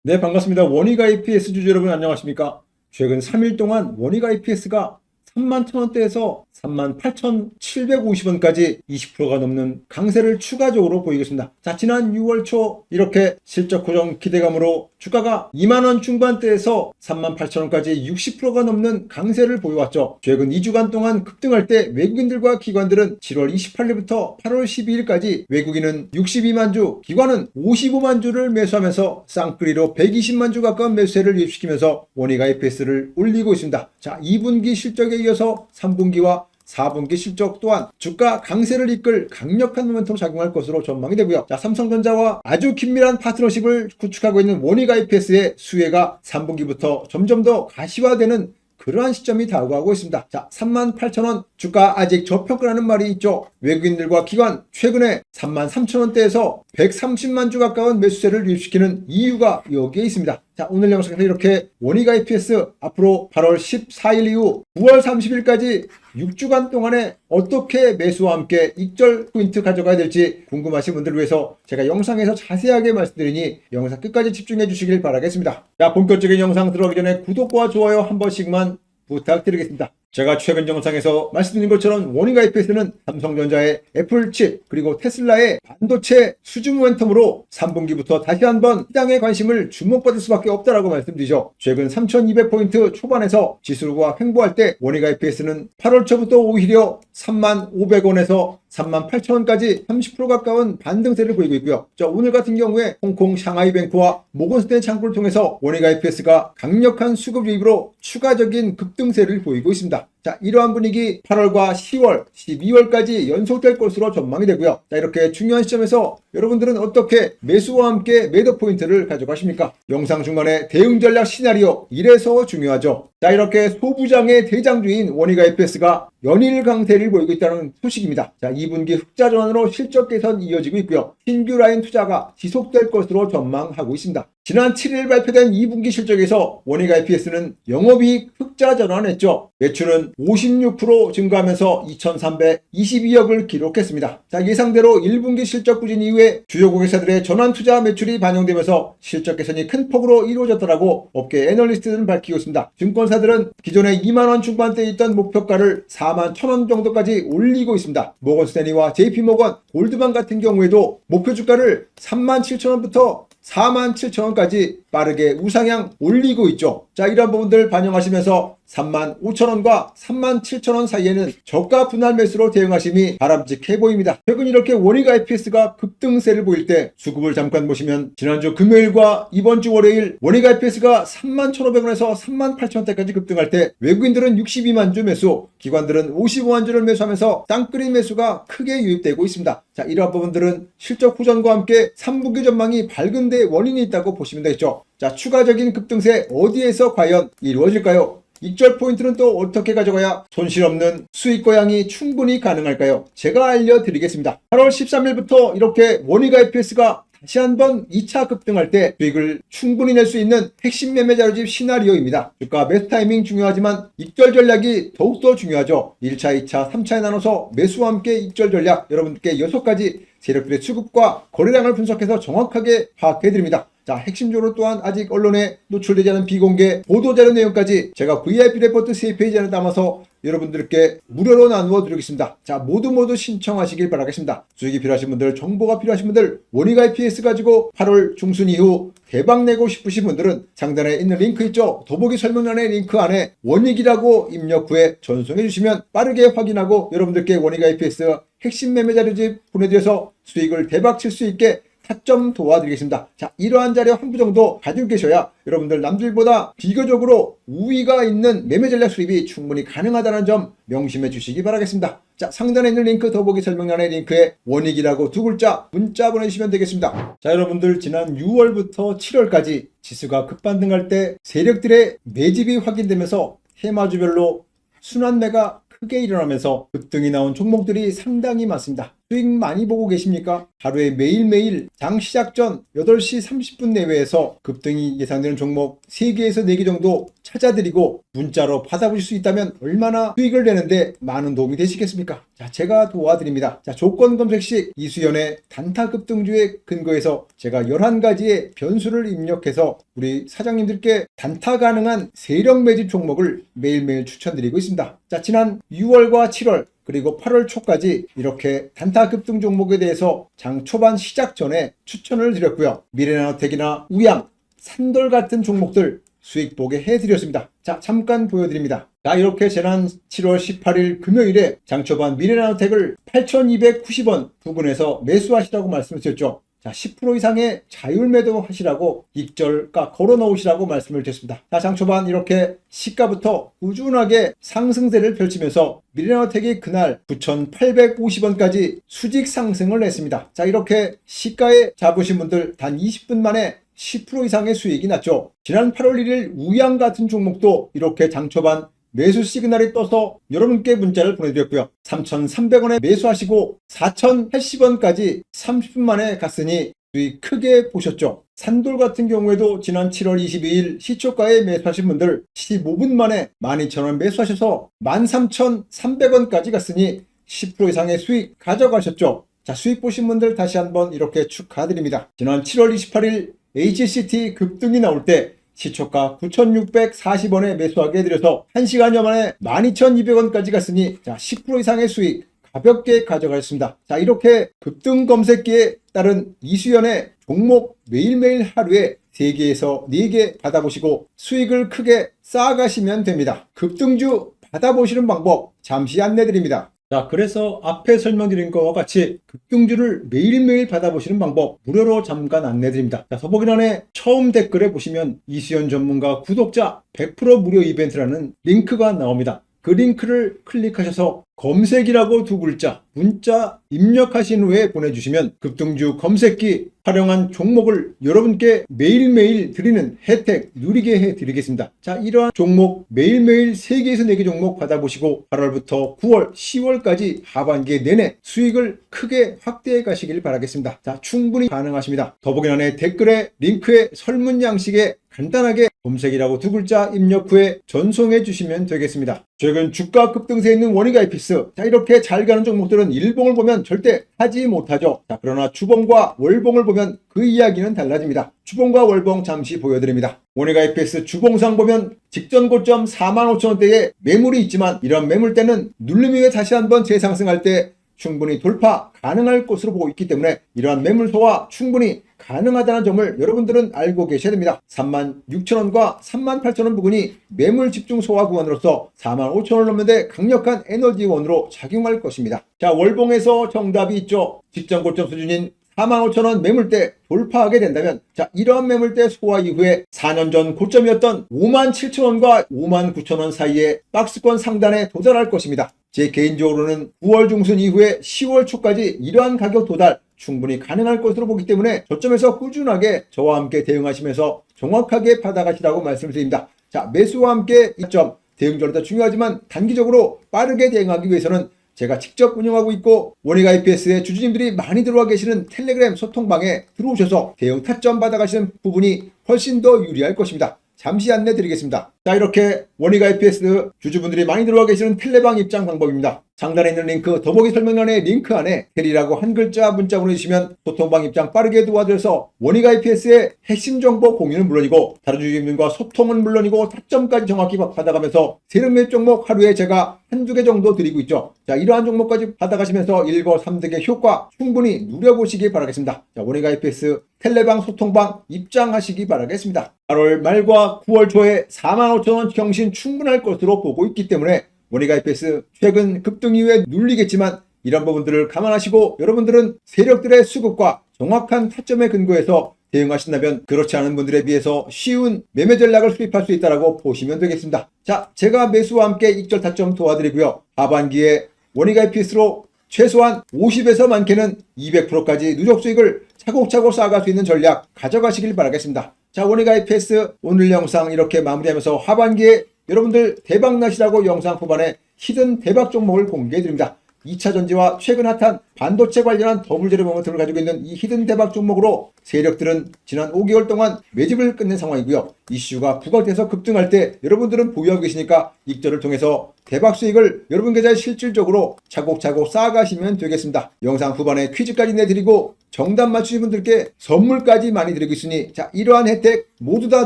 네, 반갑습니다. 원익 IPS 주주 여러분 안녕하십니까? 최근 3일 동안 원익 IPS가 31,000원대에서 38,750원까지 20%가 넘는 강세를 추가적으로 보이겠습니다. 자, 지난 6월 초 이렇게 실적 고정 기대감으로 주가가 2만원 중반대에서 38,000원까지 60%가 넘는 강세를 보여왔죠. 최근 2주간 동안 급등할 때 외국인들과 기관들은 7월 28일부터 8월 12일까지 외국인은 62만 주, 기관은 55만 주를 매수하면서 쌍끌이로 120만 주 가까운 매수세를 유입시키면서 원익 IPS를 올리고 있습니다. 자, 2분기 실적에 이어서 3분기와 4분기 실적 또한 주가 강세를 이끌 강력한 모멘텀 작용할 것으로 전망이 되고요. 자, 삼성전자와 아주 긴밀한 파트너십을 구축하고 있는 원익 IPS의 수혜가 3분기부터 점점 더 가시화되는 그러한 시점이 다가오고 있습니다. 자, 38,000원 주가 아직 저평가라는 말이 있죠. 외국인들과 기관 최근에 33,000원대에서 130만 주 가까운 매수세를 유입시키는 이유가 여기에 있습니다. 자, 오늘 영상에서 이렇게 원익 IPS 앞으로 8월 14일 이후 9월 30일까지 6주간 동안에 어떻게 매수와 함께 익절 포인트 가져가야 될지 궁금하신 분들을 위해서 제가 영상에서 자세하게 말씀드리니 영상 끝까지 집중해 주시길 바라겠습니다. 자, 본격적인 영상 들어가기 전에 구독과 좋아요 한 번씩만 부탁드리겠습니다. 제가 최근 영상에서 말씀드린 것처럼 원익 IPS는 삼성전자의 애플칩 그리고 테슬라의 반도체 수주 모멘텀으로 3분기부터 다시 한번 시장의 관심을 주목받을 수밖에 없다라고 말씀드리죠. 최근 3200포인트 초반에서 지수가 횡보할 때 원익 IPS는 8월 초부터 오히려 35,500원에서 38,000원까지 30% 가까운 반등세를 보이고 있고요. 자, 오늘 같은 경우에 홍콩 샹하이뱅크와 모건스탠 창구를 통해서 원익 IPS가 강력한 수급 유입으로 추가적인 급등세를 보이고 있습니다. 자, 이러한 분위기 8월과 10월, 12월까지 연속될 것으로 전망이 되고요. 자, 이렇게 중요한 시점에서 여러분들은 어떻게 매수와 함께 매도 포인트를 가져가십니까? 영상 중간에 대응 전략 시나리오 이래서 중요하죠. 자, 이렇게 소부장의 대장주인 원익 IPS가 연일 강세를 보이고 있다는 소식입니다. 자, 2분기 흑자 전환으로 실적 개선 이어지고 있고요. 신규 라인 투자가 지속될 것으로 전망하고 있습니다. 지난 7일 발표된 2분기 실적에서 원익 IPS는 영업이익 흑자 전환했죠. 매출은 56% 증가하면서 2,322억을 기록했습니다. 자, 예상대로 1분기 실적 부진 이후에 주요 고객사들의 전환 투자 매출이 반영되면서 실적 개선이 큰 폭으로 이루어졌다라고 업계 애널리스트들은 밝히고 있습니다. 증권사들은 기존에 2만원 중반대에 있던 목표가를 41,000원 정도까지 올리고 있습니다. 모건스탠리와 JP모건, 골드만 같은 경우에도 목표 주가를 37,000원부터 47,000원까지 빠르게 우상향 올리고 있죠. 자, 이런 부분들 반영하시면서 35,000원과 37,000원 사이에는 저가 분할 매수로 대응하심이 바람직해 보입니다. 최근 이렇게 원익 IPS가 급등세를 보일 때 수급을 잠깐 보시면 지난주 금요일과 이번주 월요일 원익 IPS가 31,500원에서 38,000원대까지 급등할 때 외국인들은 62만 주 매수, 기관들은 55만 주를 매수하면서 땅끌이 매수가 크게 유입되고 있습니다. 자, 이러한 부분들은 실적 호전과 함께 3분기 전망이 밝은 데 원인이 있다고 보시면 되겠죠. 자, 추가적인 급등세 어디에서 과연 이루어질까요? 익절 포인트는 또 어떻게 가져가야 손실 없는 수익 고양이 충분히 가능할까요? 제가 알려드리겠습니다. 8월 13일부터 이렇게 원익 IPS가 다시 한번 2차 급등할 때 수익을 충분히 낼 수 있는 핵심 매매 자료집 시나리오입니다. 주가 매수 타이밍 중요하지만 익절 전략이 더욱더 중요하죠. 1차, 2차, 3차에 나눠서 매수와 함께 익절 전략 여러분께 6가지 세력들의 수급과 거래량을 분석해서 정확하게 파악해드립니다. 자, 핵심적으로 또한 아직 언론에 노출되지 않은 비공개 보도자료 내용까지 제가 VIP 레포트 3페이지 안에 담아서 여러분들께 무료로 나누어 드리겠습니다. 자, 모두 신청하시길 바라겠습니다. 수익이 필요하신 분들, 정보가 필요하신 분들, 원익 IPS 가지고 8월 중순 이후 대박 내고 싶으신 분들은 상단에 있는 링크 있죠? 더보기 설명란의 링크 안에 원익이라고 입력 후에 전송해 주시면 빠르게 확인하고 여러분들께 원익 IPS 핵심 매매 자료집 보내드려서 수익을 대박 칠 수 있게 타점 도와드리겠습니다. 자, 이러한 자료 한 부 정도 가지고 계셔야 여러분들 남들보다 비교적으로 우위가 있는 매매 전략 수립이 충분히 가능하다는 점 명심해 주시기 바라겠습니다. 자, 상단에 있는 링크 더보기 설명란의 링크에 원익이라고 2글자 문자 보내주시면 되겠습니다. 자, 여러분들 지난 6월부터 7월까지 지수가 급반등할 때 세력들의 매집이 확인되면서 테마주별로 순환매가 크게 일어나면서 급등이 나온 종목들이 상당히 많습니다. 수익 많이 보고 계십니까? 하루에 매일매일 장 시작 전 8시 30분 내외에서 급등이 예상되는 종목 3개에서 4개 정도 찾아드리고 문자로 받아보실 수 있다면 얼마나 수익을 내는데 많은 도움이 되시겠습니까? 자, 제가 도와드립니다. 자, 조건 검색식 이수연의 단타 급등주에 근거해서 제가 11가지의 변수를 입력해서 우리 사장님들께 단타 가능한 세력 매집 종목을 매일매일 추천드리고 있습니다. 자, 지난 6월과 7월 그리고 8월 초까지 이렇게 단타 급등 종목에 대해서 장 초반 시작 전에 추천을 드렸고요. 미래나노텍이나 우양, 산돌 같은 종목들 수익 보게 해드렸습니다. 자, 잠깐 보여드립니다. 자, 이렇게 지난 7월 18일 금요일에 장 초반 미래나노텍을 8,290원 부근에서 매수하시라고 말씀드렸죠. 자, 10% 이상의 자율 매도 하시라고 익절가 걸어 놓으시라고 말씀을 드렸습니다. 자, 장 초반 이렇게 시가부터 꾸준하게 상승세를 펼치면서 미래나노텍이 그날 9,850원까지 수직 상승을 했습니다. 자, 이렇게 시가에 잡으신 분들 단 20분 만에 10% 이상의 수익이 났죠. 지난 8월 1일 우양 같은 종목도 이렇게 장 초반 매수 시그널이 떠서 여러분께 문자를 보내드렸고요. 3,300원에 매수하시고 4,080원까지 30분 만에 갔으니 수익 크게 보셨죠. 산돌 같은 경우에도 지난 7월 22일 시초가에 매수하신 분들 15분 만에 12,000원 매수하셔서 13,300원까지 갔으니 10% 이상의 수익 가져가셨죠. 자, 수익 보신 분들 다시 한번 이렇게 축하드립니다. 지난 7월 28일 HCT 급등이 나올 때 시초가 9,640원에 매수하게 해드려서 1시간여 만에 12,200원까지 갔으니 자, 10% 이상의 수익 가볍게 가져가셨습니다. 자, 이렇게 급등 검색기에 따른 이수연의 종목 매일매일 하루에 3개에서 4개 받아보시고 수익을 크게 쌓아가시면 됩니다. 급등주 받아보시는 방법 잠시 안내드립니다. 자, 그래서 앞에 설명드린 것과 같이 급등주를 매일매일 받아보시는 방법 무료로 잠깐 안내드립니다. 자, 더보기란에 처음 댓글에 보시면 이수연 전문가 구독자 100% 무료 이벤트라는 링크가 나옵니다. 그 링크를 클릭하셔서 검색이라고 2글자 문자 입력하신 후에 보내주시면 급등주 검색기 활용한 종목을 여러분께 매일매일 드리는 혜택 누리게 해드리겠습니다. 자, 이러한 종목 매일매일 3개에서 4개 종목 받아보시고 8월부터 9월, 10월까지 하반기 내내 수익을 크게 확대해 가시길 바라겠습니다. 자, 충분히 가능하십니다. 더보기란에 댓글에 링크에 설문 양식에 간단하게 검색이라고 2글자 입력 후에 전송해 주시면 되겠습니다. 최근 주가 급등세에 있는 원익IPS, 자, 이렇게 잘 가는 종목들은 일봉을 보면 절대 하지 못하죠. 자, 그러나 주봉과 월봉을 보면 그 이야기는 달라집니다. 주봉과 월봉 잠시 보여드립니다. 원익IPS 주봉상 보면 직전 고점 45,000원대에 매물이 있지만 이런 매물대는 누름 위에 다시 한번 재상승할 때 충분히 돌파 가능할 것으로 보고 있기 때문에 이러한 매물 소화 충분히 가능하다는 점을 여러분들은 알고 계셔야 됩니다. 36,000원과 38,000원 부근이 매물 집중 소화 구간으로서 45,000원을 넘는데 강력한 에너지원으로 작용할 것입니다. 자, 월봉에서 정답이 있죠. 직전 고점 수준인 45,000원 매물대 돌파하게 된다면 자, 이러한 매물대 소화 이후에 4년 전 고점이었던 57,000원과 59,000원 사이에 박스권 상단에 도달할 것입니다. 제 개인적으로는 9월 중순 이후에 10월 초까지 이러한 가격 도달 충분히 가능할 것으로 보기 때문에 저점에서 꾸준하게 저와 함께 대응하시면서 정확하게 받아가시라고 말씀드립니다. 자, 매수와 함께 이점 대응적으로 중요하지만 단기적으로 빠르게 대응하기 위해서는 제가 직접 운영하고 있고 원익IPS의 주주님들이 많이 들어와 계시는 텔레그램 소통방에 들어오셔서 대응 타점 받아가시는 부분이 훨씬 더 유리할 것입니다. 잠시 안내 드리겠습니다. 자, 이렇게 원익IPS 주주분들이 많이 들어와 계시는 텔레방 입장 방법입니다. 상단에 있는 링크, 더보기 설명란의 링크 안에 텔이라고 한 글자 문자 보내주시면 소통방 입장 빠르게 도와드려서 원익IPS의 핵심 정보 공유는 물론이고 다른 주주님들과 소통은 물론이고 타점까지 정확히 받아가면서 세력 매입 종목 하루에 제가 한두 개 정도 드리고 있죠. 자, 이러한 종목까지 받아가시면서 일거삼득의 효과 충분히 누려보시기 바라겠습니다. 자, 원익IPS 텔레방 소통방 입장하시기 바라겠습니다. 8월 말과 9월 초에 45,000원 경신 충분할 것으로 보고 있기 때문에 원익IPS 최근 급등 이후에 눌리겠지만 이런 부분들을 감안하시고 여러분들은 세력들의 수급과 정확한 타점에 근거해서 대응하신다면 그렇지 않은 분들에 비해서 쉬운 매매 전략을 수립할 수 있다고 보시면 되겠습니다. 자, 제가 매수와 함께 익절 타점 도와드리고요. 하반기에 원익IPS로 최소한 50에서 많게는 200%까지 누적 수익을 차곡차곡 쌓아갈 수 있는 전략 가져가시길 바라겠습니다. 자, 원익IPS 오늘 영상 이렇게 마무리하면서 하반기에 여러분들 대박 나시라고 영상 후반에 히든 대박 종목을 공개해 드립니다. 2차 전지와 최근 핫한 반도체 관련한 더블 제로 모멘텀을 가지고 있는 이 히든 대박 종목으로 세력들은 지난 5개월 동안 매집을 끝낸 상황이고요. 이슈가 부각돼서 급등할 때 여러분들은 보유하고 계시니까 익절을 통해서 대박 수익을 여러분 계좌에 실질적으로 차곡차곡 쌓아가시면 되겠습니다. 영상 후반에 퀴즈까지 내드리고 정답 맞추신 분들께 선물까지 많이 드리고 있으니 자, 이러한 혜택 모두 다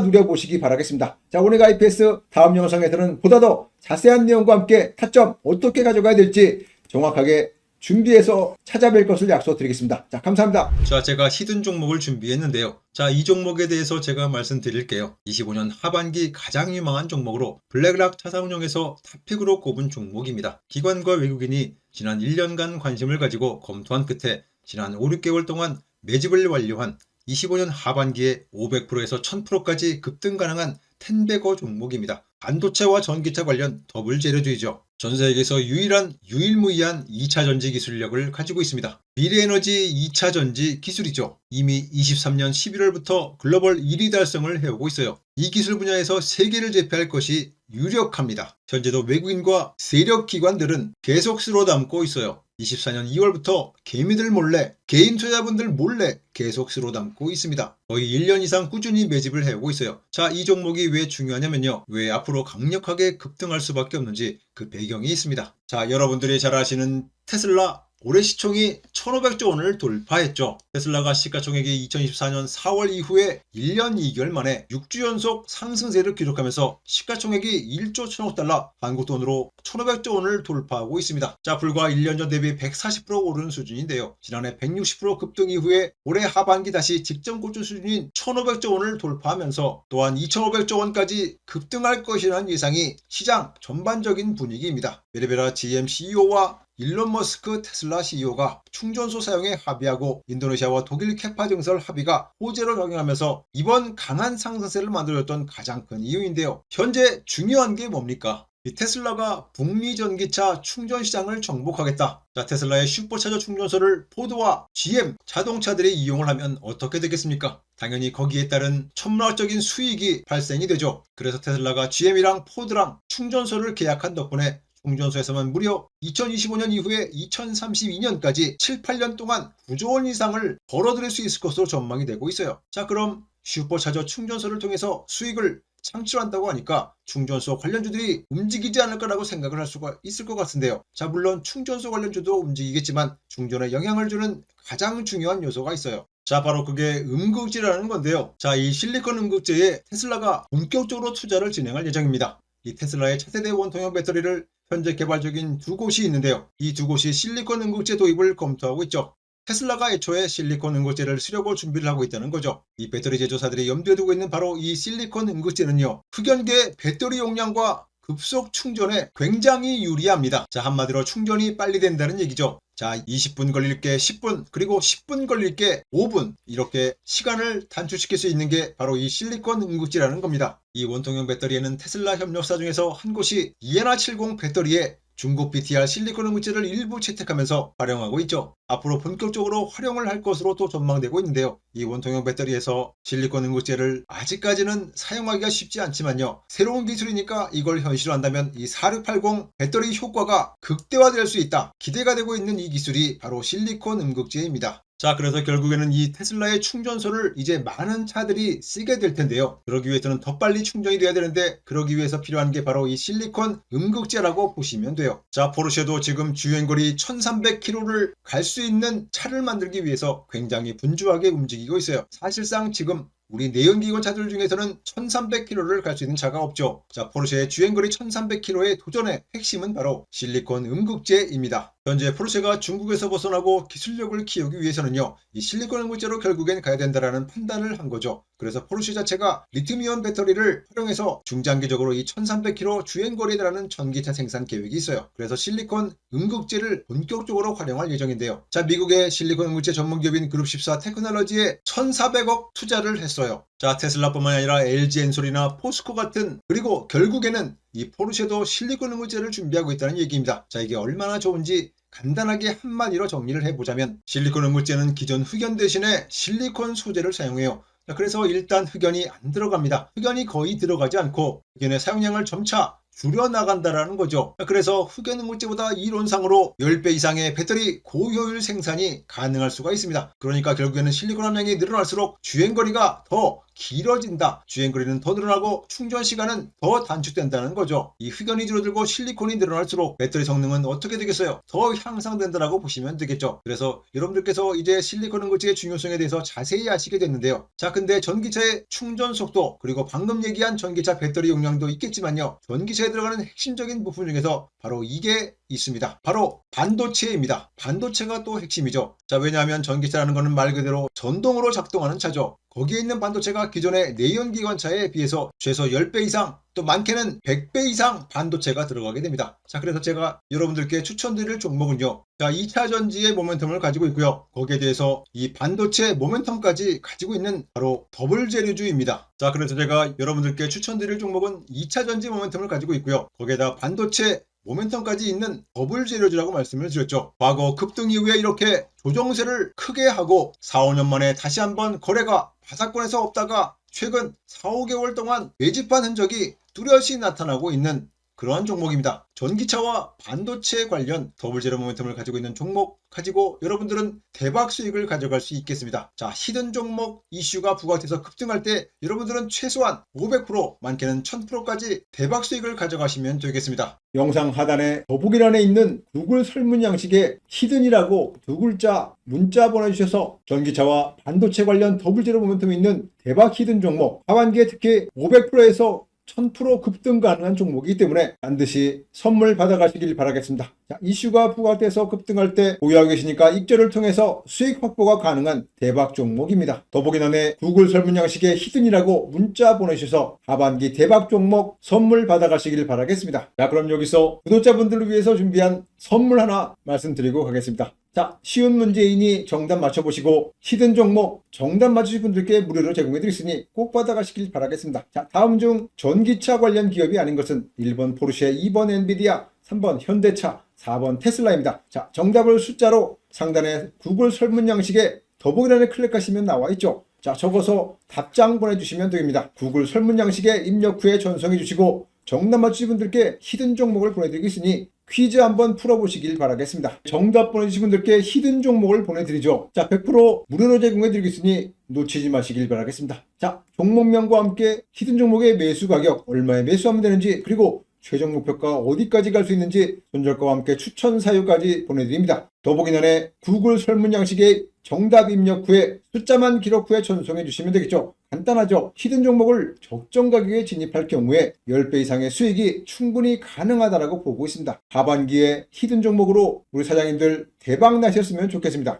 누려보시기 바라겠습니다. 자, 오늘 IPS 다음 영상에서는 보다 더 자세한 내용과 함께 타점 어떻게 가져가야 될지 정확하게 준비해서 찾아뵐 것을 약속드리겠습니다. 자, 감사합니다. 자, 제가 히든 종목을 준비했는데요. 자, 이 종목에 대해서 제가 말씀드릴게요. 25년 하반기 가장 유망한 종목으로 블랙락 자산운용에서 탑픽으로 꼽은 종목입니다. 기관과 외국인이 지난 1년간 관심을 가지고 검토한 끝에 지난 5, 6개월 동안 매집을 완료한 25년 하반기에 500%에서 1000%까지 급등 가능한 텐베거 종목입니다. 반도체와 전기차 관련 더블 재료주의죠. 전 세계에서 유일무이한 2차 전지 기술력을 가지고 있습니다. 미래에너지 2차 전지 기술이죠. 이미 23년 11월부터 글로벌 1위 달성을 해오고 있어요. 이 기술 분야에서 세계를 제패할 것이 유력합니다. 현재도 외국인과 세력 기관들은 계속 쓸어 담고 있어요. 24년 2월부터 개미들 몰래, 개인 투자자분들 몰래 계속 쓸어 담고 있습니다. 거의 1년 이상 꾸준히 매집을 해오고 있어요. 자, 이 종목이 왜 중요하냐면요. 왜 앞으로 강력하게 급등할 수밖에 없는지 그 배경이 있습니다. 자, 여러분들이 잘 아시는 테슬라 올해 시총이 1500조 원을 돌파했죠. 테슬라가 시가총액이 2024년 4월 이후에 1년 2개월 만에 6주 연속 상승세를 기록하면서 시가총액이 1조 1000억 달러, 한국 돈으로 1500조 원을 돌파하고 있습니다. 자, 불과 1년 전 대비 140% 오른 수준인데요. 지난해 160% 급등 이후에 올해 하반기 다시 직전 고점 수준인 1500조 원을 돌파하면서 또한 2500조 원까지 급등할 것이라는 예상이 시장 전반적인 분위기입니다. 베레베라 GM CEO와 일론 머스크 테슬라 CEO가 충전소 사용에 합의하고 인도네시아와 독일 캐파 증설 합의가 호재로 작용하면서 이번 강한 상승세를 만들어줬던 가장 큰 이유인데요. 현재 중요한 게 뭡니까? 이 테슬라가 북미 전기차 충전 시장을 정복하겠다. 자, 테슬라의 슈퍼차저 충전소를 포드와 GM 자동차들이 이용을 하면 어떻게 되겠습니까? 당연히 거기에 따른 천문학적인 수익이 발생이 되죠. 그래서 테슬라가 GM이랑 포드랑 충전소를 계약한 덕분에 충전소에서만 무려 2025년 이후에 2032년까지 7, 8년 동안 9조 원 이상을 벌어들일 수 있을 것으로 전망이 되고 있어요. 자, 그럼 슈퍼차저 충전소를 통해서 수익을 창출한다고 하니까 충전소 관련주들이 움직이지 않을까라고 생각을 할 수가 있을 것 같은데요. 자, 물론 충전소 관련주도 움직이겠지만 충전에 영향을 주는 가장 중요한 요소가 있어요. 자, 바로 그게 음극재라는 건데요. 자, 이 실리콘 음극재에 테슬라가 본격적으로 투자를 진행할 예정입니다. 이 테슬라의 차세대 원통형 배터리를 현재 개발 중인 두 곳이 있는데요. 이 두 곳이 실리콘 음극재 도입을 검토하고 있죠. 테슬라가 애초에 실리콘 음극재를 쓰려고 준비를 하고 있다는 거죠. 이 배터리 제조사들이 염두에 두고 있는 바로 이 실리콘 음극재는요. 흑연계 배터리 용량과 급속 충전에 굉장히 유리합니다. 자, 한마디로 충전이 빨리 된다는 얘기죠. 자, 20분 걸릴 게 10분, 그리고 10분 걸릴 게 5분, 이렇게 시간을 단축시킬 수 있는 게 바로 이 실리콘 음극재라는 겁니다. 이 원통형 배터리에는 테슬라 협력사 중에서 한 곳이 이에나70 배터리에 중국 BTR 실리콘 음극재를 일부 채택하면서 활용하고 있죠. 앞으로 본격적으로 활용을 할 것으로 또 전망되고 있는데요. 이 원통형 배터리에서 실리콘 음극재를 아직까지는 사용하기가 쉽지 않지만요. 새로운 기술이니까 이걸 현실화한다면 이 4680 배터리 효과가 극대화될 수 있다. 기대가 되고 있는 이 기술이 바로 실리콘 음극재입니다. 자, 그래서 결국에는 이 테슬라의 충전소를 이제 많은 차들이 쓰게 될 텐데요. 그러기 위해서는 더 빨리 충전이 돼야 되는데 그러기 위해서 필요한 게 바로 이 실리콘 음극재라고 보시면 돼요. 자, 포르쉐도 지금 주행거리 1300km를 갈 수 있는 차를 만들기 위해서 굉장히 분주하게 움직이고 있어요. 사실상 지금 우리 내연기관 차들 중에서는 1300km를 갈 수 있는 차가 없죠. 자, 포르쉐의 주행거리 1300km의 도전의 핵심은 바로 실리콘 음극재입니다. 현재 포르쉐가 중국에서 벗어나고 기술력을 키우기 위해서는요. 이 실리콘 음극재로 결국엔 가야 된다라는 판단을 한 거죠. 그래서 포르쉐 자체가 리튬이온 배터리를 활용해서 중장기적으로 이 1300km 주행거리에 달하는 전기차 생산 계획이 있어요. 그래서 실리콘 음극재를 본격적으로 활용할 예정인데요. 자, 미국의 실리콘 음극재 전문기업인 그룹14 테크놀로지에 1400억 투자를 했어요. 자, 테슬라뿐만 아니라 LG엔솔이나 포스코 같은, 그리고 결국에는 이 포르쉐도 실리콘 음극재를 준비하고 있다는 얘기입니다. 자, 이게 얼마나 좋은지 간단하게 한마디로 정리를 해보자면 실리콘 음극재는 기존 흑연 대신에 실리콘 소재를 사용해요. 자, 그래서 일단 흑연이 안 들어갑니다. 흑연이 거의 들어가지 않고 흑연의 사용량을 점차 줄여나간다라는 거죠. 그래서 흑연응고제보다 이론상으로 10배 이상의 배터리 고효율 생산이 가능할 수가 있습니다. 그러니까 결국에는 실리콘 함량이 늘어날수록 주행거리가 더 길어진다. 주행거리는 더 늘어나고 충전 시간은 더 단축된다는 거죠. 이 흑연이 줄어들고 실리콘이 늘어날수록 배터리 성능은 어떻게 되겠어요? 더 향상된다라고 보시면 되겠죠. 그래서 여러분들께서 이제 실리콘 응고체의 중요성에 대해서 자세히 아시게 됐는데요. 자, 근데 전기차의 충전 속도 그리고 방금 얘기한 전기차 배터리 용량도 있겠지만요. 전기차에 들어가는 핵심적인 부분 중에서 바로 이게 있습니다. 바로 반도체입니다. 반도체가 또 핵심이죠. 자, 왜냐하면 전기차라는 거는 말 그대로 전동으로 작동하는 차죠. 거기에 있는 반도체가 기존의 내연기관차에 비해서 최소 10배 이상 또 많게는 100배 이상 반도체가 들어가게 됩니다. 자, 그래서 제가 여러분들께 추천드릴 종목은요. 자, 2차 전지의 모멘텀을 가지고 있고요. 거기에 대해서 이 반도체 모멘텀까지 가지고 있는 바로 더블 재료주입니다. 자, 그래서 제가 여러분들께 추천드릴 종목은 2차 전지 모멘텀을 가지고 있고요. 거기에다 반도체 모멘텀까지 있는 더블 재료주라고 말씀을 드렸죠. 과거 급등 이후에 이렇게 조정세를 크게 하고 4, 5년 만에 다시 한번 거래가 바닥권에서 없다가 최근 4, 5개월 동안 매집한 흔적이 뚜렷이 나타나고 있는 그러한 종목입니다. 전기차와 반도체 관련 더블 제로 모멘텀을 가지고 있는 종목 가지고 여러분들은 대박 수익을 가져갈 수 있겠습니다. 자, 히든 종목 이슈가 부각돼서 급등할 때 여러분들은 최소한 500%, 많게는 1000%까지 대박 수익을 가져가시면 되겠습니다. 영상 하단에 더보기란에 있는 구글 설문 양식에 히든이라고 두 글자 문자 보내주셔서 전기차와 반도체 관련 더블 제로 모멘텀이 있는 대박 히든 종목, 하반기에 특히 500%에서 1000% 급등 가능한 종목이기 때문에 반드시 선물 받아가시길 바라겠습니다. 자, 이슈가 부각돼서 급등할 때 보유하고 계시니까 익절을 통해서 수익 확보가 가능한 대박 종목입니다. 더보기란에 구글 설문 양식에 히든이라고 문자 보내주셔서 하반기 대박 종목 선물 받아가시길 바라겠습니다. 자, 그럼 여기서 구독자분들을 위해서 준비한 선물 하나 말씀드리고 가겠습니다. 자, 쉬운 문제이니 정답 맞춰보시고 히든 종목 정답 맞추신 분들께 무료로 제공해드리겠으니 꼭 받아가시길 바라겠습니다. 자, 다음 중 전기차 관련 기업이 아닌 것은 1번 포르쉐, 2번 엔비디아, 3번 현대차, 4번 테슬라입니다. 자, 정답을 숫자로 상단에 구글 설문 양식에 더보기란에 클릭하시면 나와있죠. 자, 적어서 답장 보내주시면 됩니다. 구글 설문 양식에 입력 후에 전송해 주시고 정답 맞추신 분들께 히든 종목을 보내드리겠으니 퀴즈 한번 풀어보시길 바라겠습니다. 정답 보내주신 분들께 히든 종목을 보내드리죠. 자, 100% 무료로 제공해드리겠으니 놓치지 마시길 바라겠습니다. 자, 종목명과 함께 히든 종목의 매수 가격, 얼마에 매수하면 되는지, 그리고 최종 목표가 어디까지 갈 수 있는지 손절가와 함께 추천 사유까지 보내드립니다. 더보기란에 구글 설문 양식에 정답 입력 후에 숫자만 기록 후에 전송해 주시면 되겠죠. 간단하죠. 히든 종목을 적정 가격에 진입할 경우에 10배 이상의 수익이 충분히 가능하다고 보고 있습니다. 하반기에 히든 종목으로 우리 사장님들 대박 나셨으면 좋겠습니다.